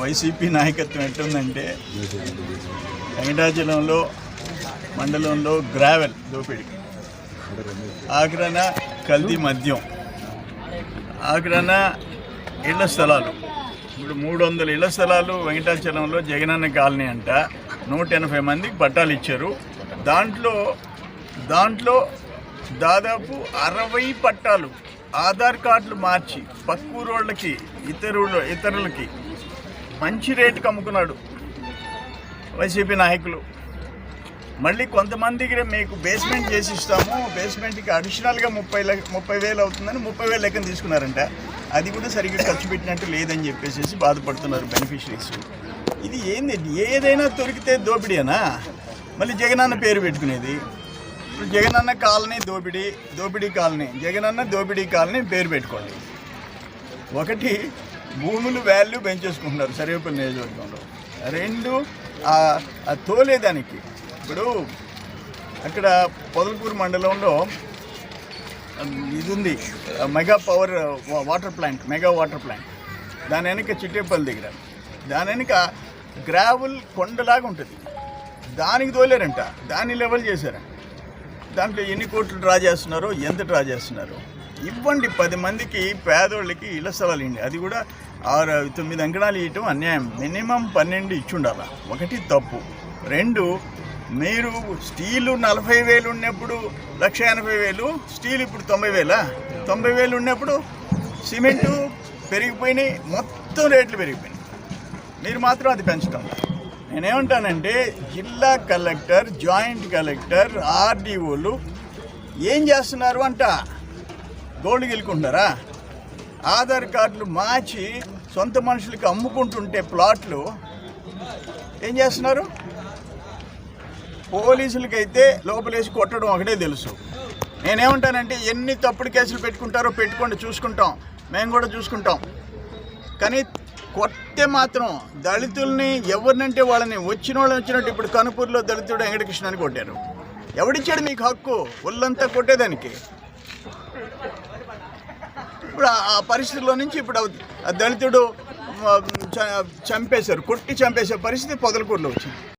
YCP నాయకత్వం ఎట్టుందంటే వెంకటాచలంలో మండలంలో gravel దోపిడీ, ఆఖరణ కల్తీ మద్యం, ఆఖరణ ఇళ్ల స్థలాలు. ఇప్పుడు 300 ఇళ్ల స్థలాలు వెంకటాచలంలో జగనన్న కాలనీ అంట 180 మందికి పట్టాలు ఇచ్చారు. దాంట్లో దాదాపు 60 పట్టాలు ఆధార్ కార్డులు మార్చి పక్కూరోళ్ళకి ఇతరులకి మంచి రేటుకి అమ్ముకున్నాడు వైసీపీ నాయకులు. మళ్ళీ కొంతమందికి మీకు బేస్మెంట్ చేసి ఇస్తాము, బేస్మెంట్కి అడిషనల్గా 30,000 అవుతుందని 30,000 లెక్కన తీసుకున్నారంట. అది కూడా సరిగ్గా ఖర్చు పెట్టినట్టు లేదని చెప్పేసి బాధపడుతున్నారు బెనిఫిషరీస్. ఇది ఏందండి, ఏదైనా దొరికితే దోపిడీనా? మళ్ళీ జగనన్న పేరు పెట్టుకునేది. ఇప్పుడు జగనన్న కాలనీ దోపిడీ కాలనీ, జగనన్న దోపిడీ కాలనీ పేరు పెట్టుకోండి. ఒకటి, భూములు వాల్యూ పెంచేసుకుంటున్నారు సర్వేపల్లి నియోజకవర్గంలో. 2, తోలేదానికి ఇప్పుడు అక్కడ పొదలకూరు మండలంలో ఇది ఉంది, మెగా వాటర్ ప్లాంట్. దాని వెనక చిట్టేపల్లి దగ్గర, దాని వెనక గ్రావెల్ కొండలాగా ఉంటుంది, దానికి తోలేరంట. దాన్ని లెవెల్ చేశారంట. దాంట్లో ఎన్ని కోట్లు డ్రా చేస్తున్నారో, ఎంత డ్రా చేస్తున్నారో ఇవ్వండి. 10 మందికి పేదోళ్ళకి ఇళ్ల స్థలాలు ఇవ్వండి. అది కూడా 9 అంకణాలు ఇవ్వటం అన్యాయం. మినిమం 12 ఇచ్చుండాలి. ఒకటి తప్పు. 2, మీరు స్టీలు 40,000 ఉన్నప్పుడు 1,80,000, స్టీల్ ఇప్పుడు 90,000 ఉన్నప్పుడు సిమెంటు పెరిగిపోయినాయి, మొత్తం రేట్లు పెరిగిపోయినాయి. మీరు మాత్రం అది పెంచడం. నేనేమంటానంటే జిల్లా కలెక్టర్, జాయింట్ కలెక్టర్, ఆర్డీఓలు ఏం చేస్తున్నారు అంట? గోల్డ్ గెలుకుంటున్నారా? ఆధార్ కార్డులు మార్చి సొంత మనుషులకి అమ్ముకుంటుంటే ప్లాట్లు ఏం చేస్తున్నారు? పోలీసులకైతే లోపలేసి కొట్టడం ఒకటే తెలుసు. నేనేమంటానంటే ఎన్ని తప్పుడు కేసులు పెట్టుకుంటారో పెట్టుకోండి, చూసుకుంటాం, మేము కూడా చూసుకుంటాం. కానీ కొట్టే మాత్రం దళితుల్ని ఎవరినంటే వాళ్ళని వచ్చినట్టు ఇప్పుడు కనుపూరులో దళితుడు వెంకటకృష్ణని కొట్టారు. ఎవడిచ్చాడు మీకు హక్కు ఒళ్ళంతా కొట్టేదానికి? ఇప్పుడు ఆ పరిస్థితుల్లో నుంచి ఇప్పుడు దళితుడు కొట్టి చంపేసే పరిస్థితి పొదలకూరులో వచ్చింది.